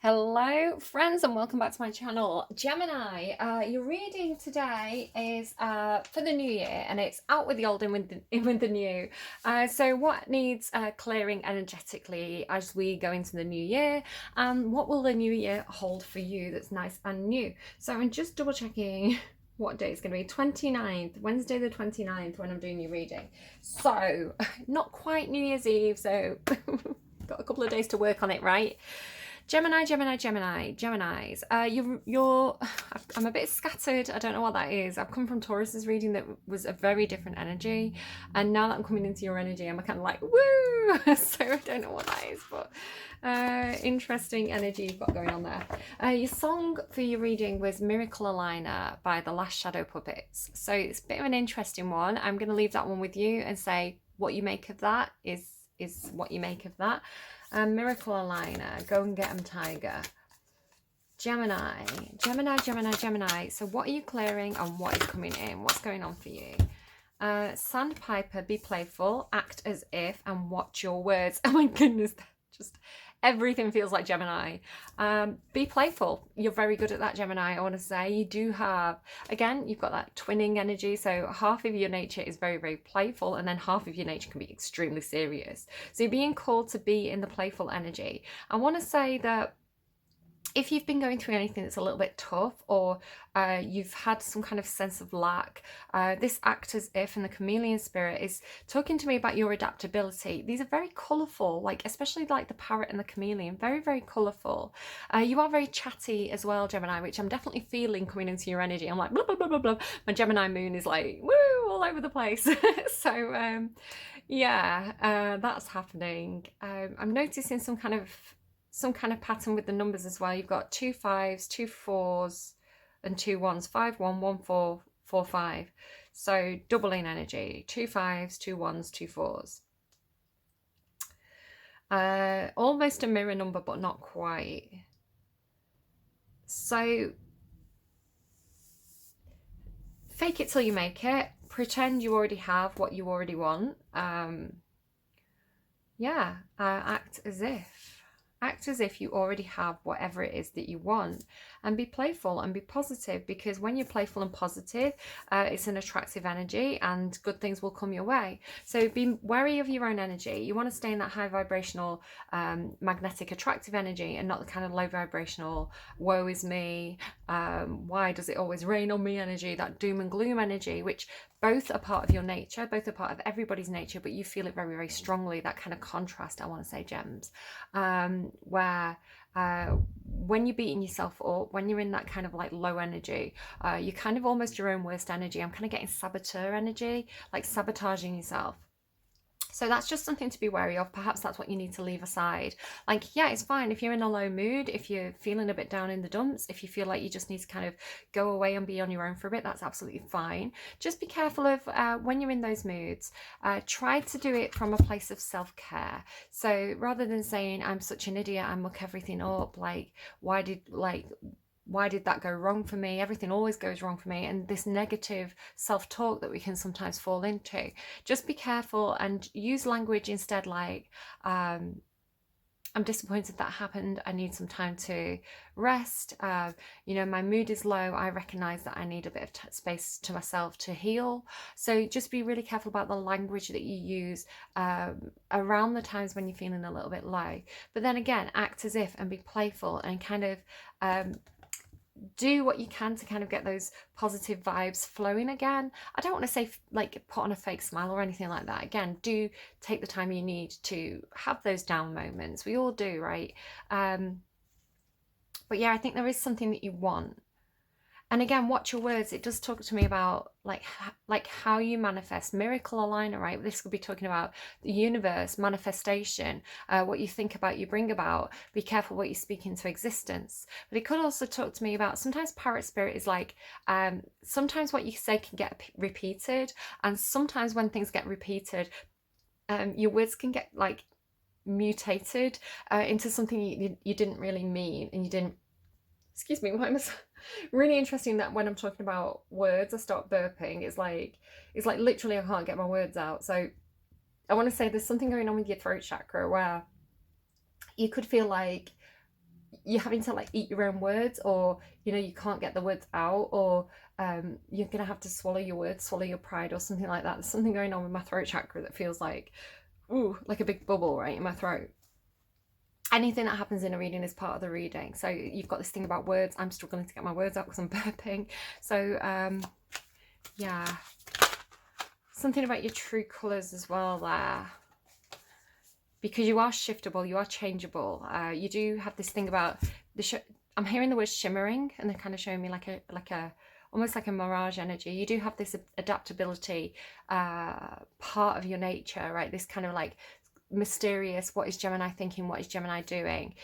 Hello friends and welcome back to my channel. Gemini, your reading today is for the new year, and it's out with the old and with the new. So what needs clearing energetically as we go into the new year, and what will the new year hold for you that's nice and new? So I'm just double checking what day it's going to be. 29th, Wednesday the 29th, when I'm doing your reading. So not quite New Year's Eve, so got a couple of days to work on it, right? Gemini, Geminis. I'm a bit scattered. I don't know what that is. I've come from Taurus's reading that was a very different energy, and now that I'm coming into your energy, I'm kind of like woo. So I don't know what that is, but interesting energy you've got going on there. Your song for your reading was "Miracle Aligner" by the Last Shadow Puppets. So it's a bit of an interesting one. I'm going to leave that one with you and say what you make of that is what you make of that. Miracle Aligner, go and get them, Tiger. Gemini. So what are you clearing and what is coming in? What's going on for you? Sandpiper, be playful, act as if, and watch your words. Oh my goodness, just everything feels like Gemini. Be playful. You're very good at that, Gemini, I want to say. You do have, again, you've got that twinning energy. So half of your nature is very, very playful, and then half of your nature can be extremely serious. So you're being called to be in the playful energy. I want to say that if you've been going through anything that's a little bit tough, or you've had some kind of sense of lack, this act as if and the chameleon spirit is talking to me about your adaptability. These are very colourful, like especially like the parrot and the chameleon, very, very colourful. You are very chatty as well, Gemini, which I'm definitely feeling coming into your energy. I'm like, blah, blah, blah, blah, blah. My Gemini moon is like, woo, all over the place. So, yeah, that's happening. I'm noticing some kind of pattern with the numbers as well. You've got 2 5s, 2 4s, and 2 1s. 5 1 1 4 4 5. So doubling energy. 2 5s, 2 1s, 2 4s. Almost a mirror number, but not quite. So fake it till you make it. Pretend you already have what you already want. Act as if. Act as if you already have whatever it is that you want, and be playful and be positive, because when you're playful and positive, it's an attractive energy and good things will come your way. So be wary of your own energy. You want to stay in that high vibrational, magnetic, attractive energy, and not the kind of low vibrational, woe is me, why does it always rain on me energy, that doom and gloom energy, which both are part of your nature, both are part of everybody's nature, but you feel it very, very strongly, that kind of contrast, I want to say, Gems, where when you're beating yourself up, when you're in that kind of like low energy, you're kind of almost your own worst energy. I'm kind of getting saboteur energy, like sabotaging yourself. So that's just something to be wary of. Perhaps that's what you need to leave aside. Like, yeah, it's fine if you're in a low mood, if you're feeling a bit down in the dumps, if you feel like you just need to kind of go away and be on your own for a bit, that's absolutely fine. Just be careful of when you're in those moods, try to do it from a place of self-care. So rather than saying, I'm such an idiot, I muck everything up, like, why did that go wrong for me? Everything always goes wrong for me. And this negative self-talk that we can sometimes fall into. Just be careful and use language instead, like, I'm disappointed that happened. I need some time to rest. My mood is low. I recognize that I need a bit of space to myself to heal. So just be really careful about the language that you use around the times when you're feeling a little bit low. But then again, act as if and be playful and kind of do what you can to kind of get those positive vibes flowing again. I don't want to say like put on a fake smile or anything like that. Again, do take the time you need to have those down moments. We all do, right? But yeah, I think there is something that you want. And again, watch your words. It does talk to me about like how you manifest. Miracle aligner, right? This could be talking about the universe, manifestation, what you think about, you bring about. Be careful what you speak into existence. But it could also talk to me about, sometimes parrot spirit is like, sometimes what you say can get repeated. And sometimes when things get repeated, your words can get like mutated into something you didn't really mean, and you didn't, excuse me, why am I so really interesting that when I'm talking about words, I start burping. It's like literally I can't get my words out. So I want to say there's something going on with your throat chakra where you could feel like you're having to like eat your own words, or you know, you can't get the words out, or you're gonna have to swallow your words, swallow your pride, or something like that. There's something going on with my throat chakra that feels like, ooh, like a big bubble right in my throat. Anything that happens in a reading is part of the reading. So you've got this thing about words. I'm struggling to get my words out because I'm burping. So yeah, something about your true colours as well there, because you are shiftable, you are changeable. You do have this thing about I'm hearing the word shimmering, and they're kind of showing me like a almost like a mirage energy. You do have this adaptability part of your nature, right? This kind of like mysterious, what is Gemini thinking, what is Gemini doing,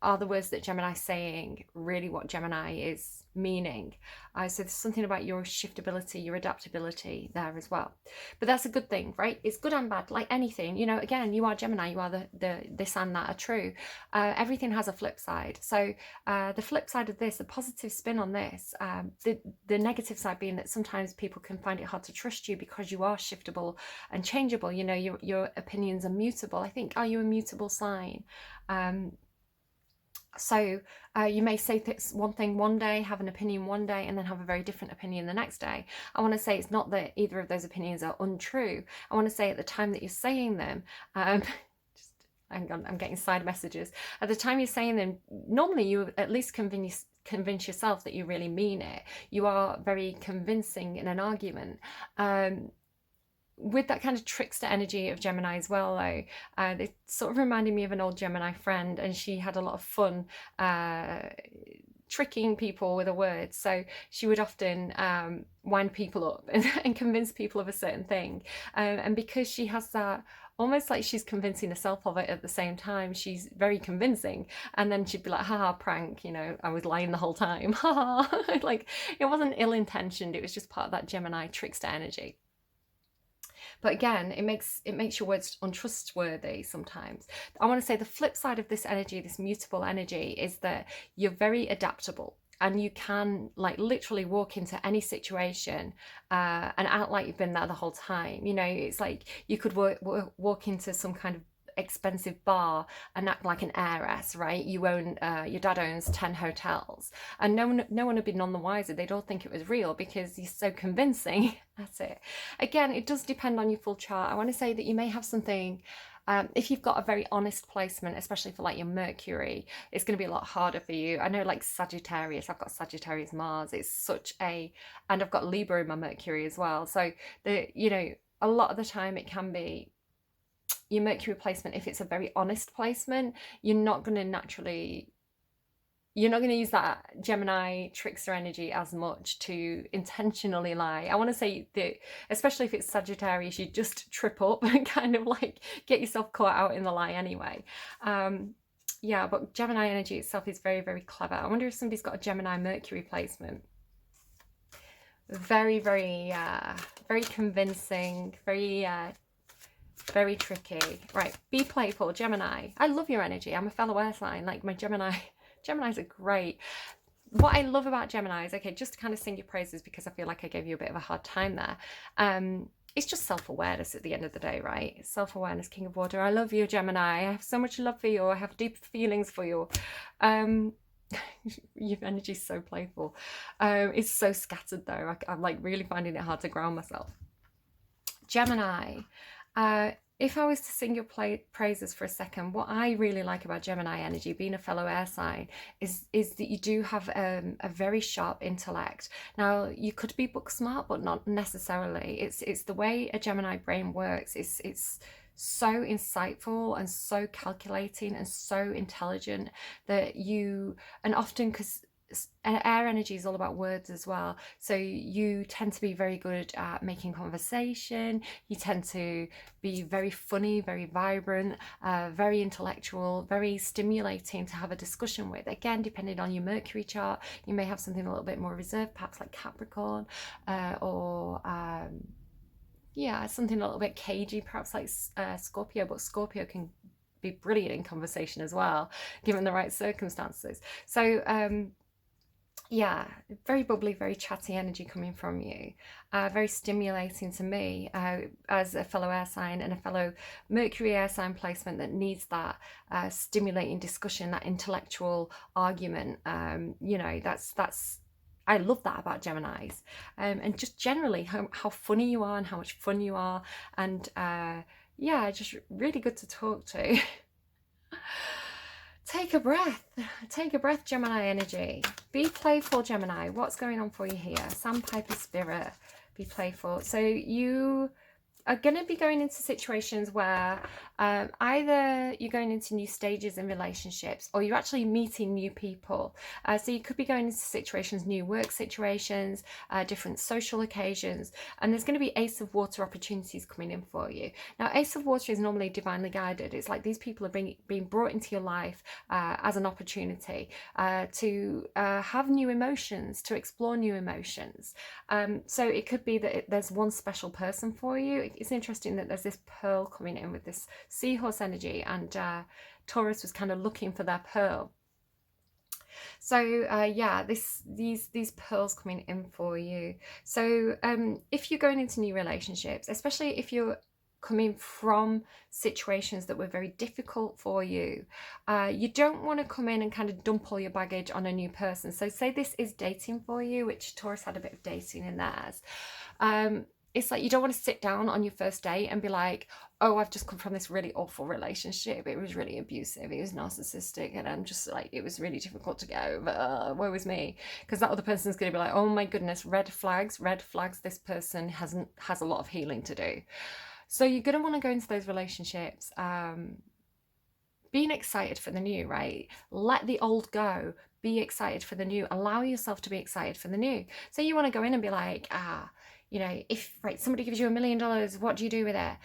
are the words that Gemini is saying really what Gemini is meaning? So there's something about your shiftability, your adaptability there as well. But that's a good thing, right? It's good and bad, like anything. You know, again, you are Gemini, you are the this and that are true. Everything has a flip side. So the flip side of this, the positive spin on this, the negative side being that sometimes people can find it hard to trust you because you are shiftable and changeable. You know, your opinions are mutable. I think, are you a mutable sign? So you may say one thing one day, have an opinion one day, and then have a very different opinion the next day. I want to say it's not that either of those opinions are untrue. I want to say at the time that you're saying them, just hang on, I'm getting side messages. At the time you're saying them, normally you at least convince yourself that you really mean it. You are very convincing in an argument. With that kind of trickster energy of Gemini as well, though, it sort of reminded me of an old Gemini friend, and she had a lot of fun tricking people with her words. So she would often wind people up and convince people of a certain thing. And because she has that, almost like she's convincing herself of it at the same time, she's very convincing. And then she'd be like, haha, prank, you know, I was lying the whole time. Haha. Like, it wasn't ill-intentioned, it was just part of that Gemini trickster energy. But again, it makes your words untrustworthy sometimes. I want to say the flip side of this energy, this mutable energy, is that you're very adaptable, and you can like literally walk into any situation and act like you've been there the whole time. You know, it's like you could walk into some kind of expensive bar and act like an heiress, right? You own your dad owns 10 hotels, and no one would be none the wiser. They'd all think it was real because you're so convincing. That's it. Again, it does depend on your full chart. I want to say that you may have something, if you've got a very honest placement, especially for like your Mercury, it's going to be a lot harder for you. I know, like Sagittarius, I've got Sagittarius Mars, it's such a, and I've got Libra in my Mercury as well. So you know, a lot of the time it can be your Mercury placement, if it's a very honest placement, you're not going to use that Gemini trickster energy as much to intentionally lie. I want to say that, especially if it's Sagittarius, you just trip up and kind of like get yourself caught out in the lie anyway. Yeah, but Gemini energy itself is very, very clever. I wonder if somebody's got a Gemini Mercury placement. Very, very, very convincing, very tricky. Right, be playful, Gemini. I love your energy. I'm a fellow air sign. Like, my Geminis are great. What I love about Geminis, okay, just to kind of sing your praises, because I feel like I gave you a bit of a hard time there. It's just self-awareness at the end of the day, right? Self-awareness, King of Water. I love you, Gemini. I have so much love for you. I have deep feelings for you. Your energy is so playful. It's so scattered though. I'm like really finding it hard to ground myself. Gemini. If I was to sing your praises for a second, what I really like about Gemini energy, being a fellow air sign, is that you do have a very sharp intellect. Now, you could be book smart, but not necessarily. It's the way a Gemini brain works. It's so insightful and so calculating and so intelligent that and often, because air energy is all about words as well, so you tend to be very good at making conversation. You tend to be very funny, very vibrant, very intellectual, very stimulating to have a discussion with. Again, depending on your Mercury chart, you may have something a little bit more reserved, perhaps like Capricorn, or yeah, something a little bit cagey, perhaps like Scorpio. But Scorpio can be brilliant in conversation as well, given the right circumstances. So Yeah, very bubbly, very chatty energy coming from you. Very stimulating to me as a fellow air sign and a fellow Mercury air sign placement that needs that stimulating discussion, that intellectual argument. That's I love that about Geminis, and just generally how funny you are and how much fun you are, and yeah, just really good to talk to. Take a breath. Take a breath, Gemini energy. Be playful, Gemini. What's going on for you here? Sandpiper spirit. Be playful. So you are going to be going into situations where either you're going into new stages in relationships or you're actually meeting new people. So you could be going into situations, new work situations, different social occasions, and there's going to be Ace of Water opportunities coming in for you. Now, Ace of Water is normally divinely guided. It's like these people are being brought into your life as an opportunity to have new emotions, to explore new emotions. So it could be that there's one special person for you. It's interesting that there's this pearl coming in with this seahorse energy, and Taurus was kind of looking for their pearl. So yeah, these pearls coming in for you. So if you're going into new relationships, especially if you're coming from situations that were very difficult for you, you don't want to come in and kind of dump all your baggage on a new person. So say this is dating for you, which Taurus had a bit of dating in theirs. It's like you don't want to sit down on your first date and be like, oh, I've just come from this really awful relationship. It was really abusive. It was narcissistic. And I'm just like, it was really difficult to get over. Woe is me. Because that other person's going to be like, oh my goodness, red flags. This person has a lot of healing to do. So you're going to want to go into those relationships being excited for the new, right? Let the old go. Be excited for the new. Allow yourself to be excited for the new. So you want to go in and be like, if somebody gives you $1 million, what do you do with it?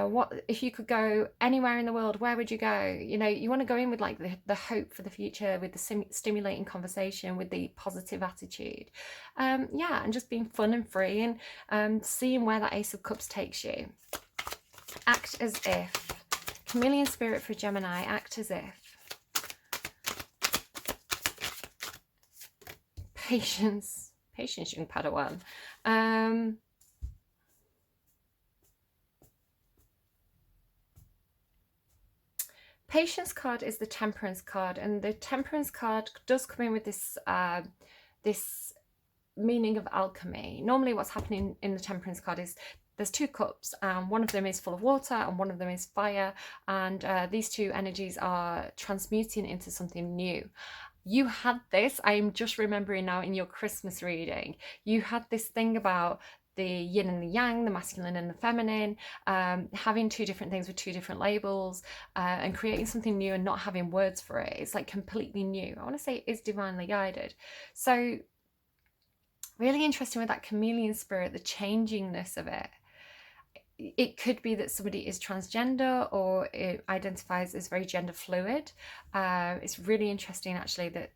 What if you could go anywhere in the world? Where would you go? You want to go in with like the hope for the future, with the stimulating conversation, with the positive attitude, and just being fun and free, and seeing where that Ace of Cups takes you. Act as if. Chameleon spirit for Gemini. Act as if. Patience, young Padawan. Patience card is the Temperance card, and the Temperance card does come in with this this meaning of alchemy. Normally what's happening in the Temperance card is there's two cups, and one of them is full of water and one of them is fire, and these two energies are transmuting into something new. You had this, I'm just remembering now, in your Christmas reading, you had this thing about the yin and the yang, the masculine and the feminine, having two different things with two different labels, and creating something new and not having words for it. It's like completely new. I want to say it is divinely guided. So really interesting with that chameleon spirit, the changingness of it. It could be that somebody is transgender or it identifies as very gender fluid. It's really interesting actually that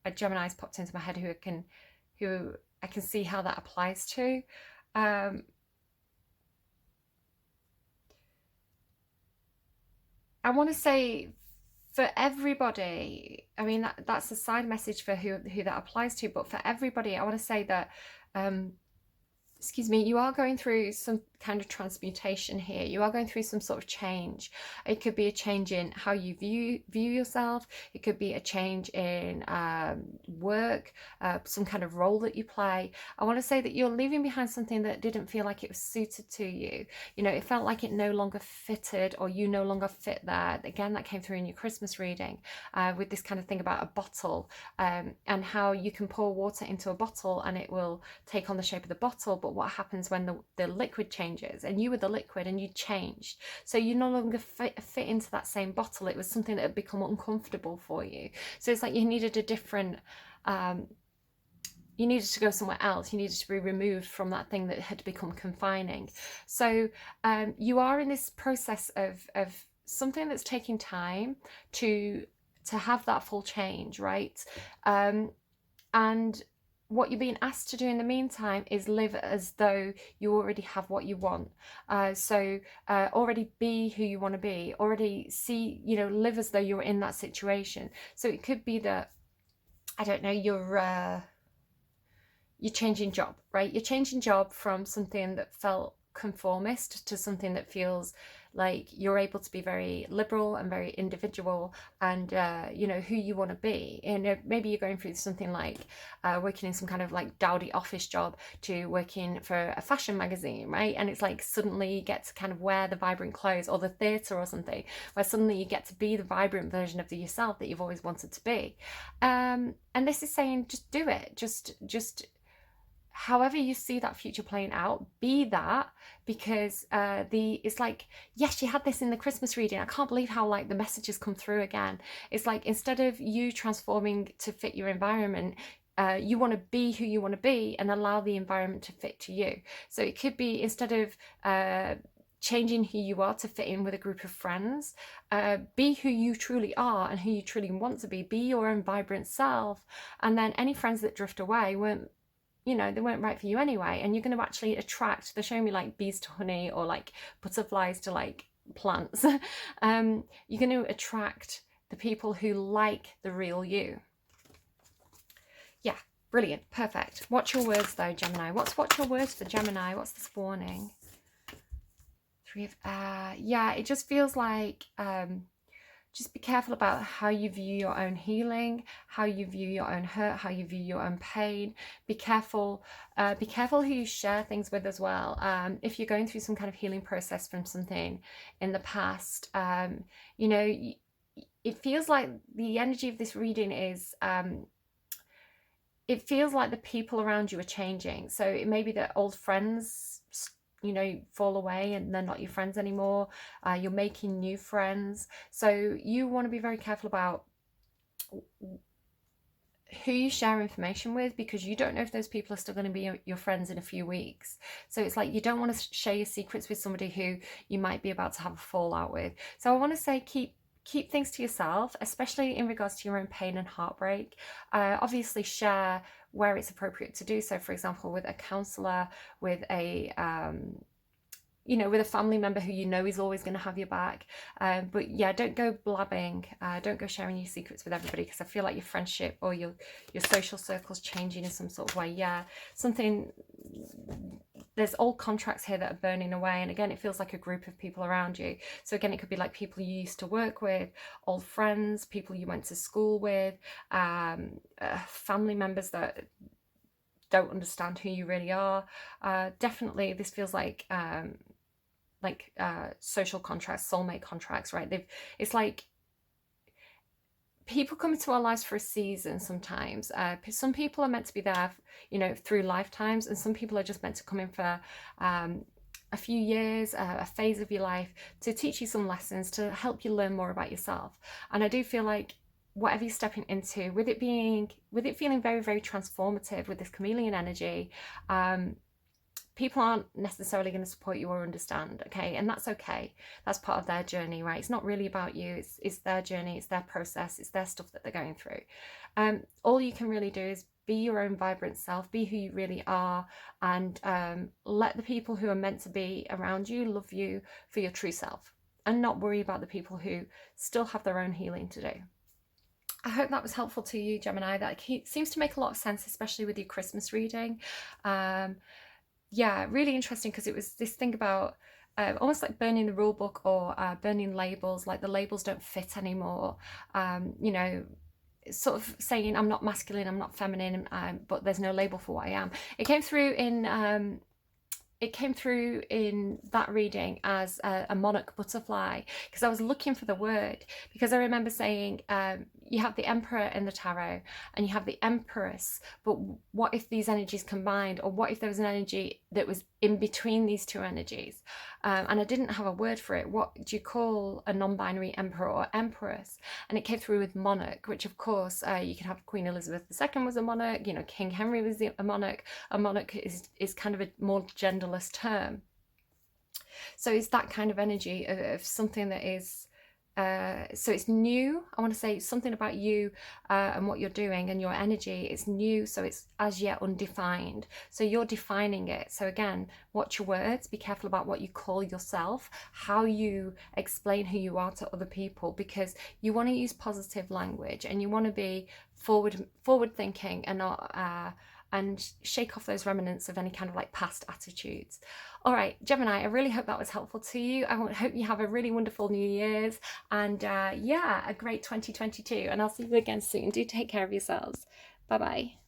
a Gemini's popped into my head who I can see how that applies to. I want to say for everybody, I mean that's a side message for who that applies to, but for everybody I want to say that excuse me, you are going through some kind of transmutation here. You are going through some sort of change. It could be a change in how you view yourself. It could be a change in work, some kind of role that you play. I want to say that you're leaving behind something that didn't feel like it was suited to you. It felt like it no longer fitted, or you no longer fit there. Again, that came through in your Christmas reading with this kind of thing about a bottle, and how you can pour water into a bottle and it will take on the shape of the bottle, but what happens when the liquid changes, and you were the liquid and you changed, so you no longer fit into that same bottle. It was something that had become uncomfortable for you, so it's like you needed a different you needed to go somewhere else. You needed to be removed from that thing that had become confining. So you are in this process of something that's taking time to have that full change, right? And what you're being asked to do in the meantime is live as though you already have what you want. So already be who you want to be, already see, live as though you're in that situation. So it could be that, I don't know, you're you're changing job, right? You're changing job from something that felt conformist to something that feels like you're able to be very liberal and very individual, and you know, who you want to be. And maybe you're going through something like working in some kind of like dowdy office job to working for a fashion magazine, right? And it's like suddenly you get to kind of wear the vibrant clothes, or the theatre or something, where suddenly you get to be the vibrant version of the yourself that you've always wanted to be. And this is saying, just do it. Just however you see that future playing out, be that. Because it's like, yes, you had this in the Christmas reading. I can't believe how like the messages come through again. It's like, instead of you transforming to fit your environment, you want to be who you want to be and allow the environment to fit to you. So it could be, instead of changing who you are to fit in with a group of friends, be who you truly are and who you truly want to be your own vibrant self. And then any friends that drift away won't, you know, they weren't right for you anyway. And you're going to actually attract, they're showing me like bees to honey, or like butterflies to like plants. You're going to attract the people who like the real you. Yeah, brilliant, perfect. What's your words though, Gemini? What's your words for Gemini? What's this warning? Three of yeah, it just feels like just be careful about how you view your own healing, how you view your own hurt, how you view your own pain. Be careful who you share things with as well. If you're going through some kind of healing process from something in the past, you know, it feels like the energy of this reading is, it feels like the people around you are changing. So it may be that old friends, you know, fall away and they're not your friends anymore. You're making new friends. So you want to be very careful about who you share information with, because you don't know if those people are still going to be your friends in a few weeks. So it's like, you don't want to share your secrets with somebody who you might be about to have a fallout with. So I want to say, keep things to yourself, especially in regards to your own pain and heartbreak. Obviously share where it's appropriate to do so, for example, with a counsellor, with a you know, with a family member who you know is always going to have your back. But yeah, don't go blabbing, don't go sharing your secrets with everybody, because I feel like your friendship or your social circle's changing in some sort of way. Yeah, there's old contracts here that are burning away, and again, it feels like a group of people around you. So again, it could be like people you used to work with, old friends, people you went to school with, family members that don't understand who you really are. Definitely this feels like social contracts, soulmate contracts, right? It's like people come into our lives for a season sometimes. Some people are meant to be there, you know, through lifetimes, and some people are just meant to come in for a few years, a phase of your life, to teach you some lessons, to help you learn more about yourself. And I do feel like whatever you're stepping into, with it feeling very, very transformative with this chameleon energy, people aren't necessarily going to support you or understand, okay? And that's okay. That's part of their journey, right? It's not really about you. It's their journey. It's their process. It's their stuff that they're going through. All you can really do is be your own vibrant self, be who you really are, and let the people who are meant to be around you love you for your true self, and not worry about the people who still have their own healing to do. I hope that was helpful to you, Gemini. That seems to make a lot of sense, especially with your Christmas reading. Yeah, really interesting, because it was this thing about almost like burning the rule book, or burning labels, like the labels don't fit anymore. You know, sort of saying I'm not masculine, I'm not feminine, but there's no label for what I am. It came through in that reading as a monarch butterfly, because I was looking for the word, because I remember saying you have the Emperor in the tarot and you have the Empress, but what if these energies combined, or what if there was an energy that was in between these two energies? And I didn't have a word for it. What do you call a non-binary Emperor or Empress? And it came through with monarch, which of course you could have Queen Elizabeth II was a monarch, you know, King Henry was a monarch. A monarch is kind of a more genderless term. So it's that kind of energy of something that is so it's new. I want to say something about you and what you're doing and your energy. It's new, so it's as yet undefined. So you're defining it. So again, watch your words. Be careful about what you call yourself, how you explain who you are to other people, because you want to use positive language and you want to be forward thinking and and shake off those remnants of any kind of like past attitudes. All right, Gemini, I really hope that was helpful to you. I hope you have a really wonderful New Year's, and yeah, a great 2022, and I'll see you again soon. Do take care of yourselves. Bye bye.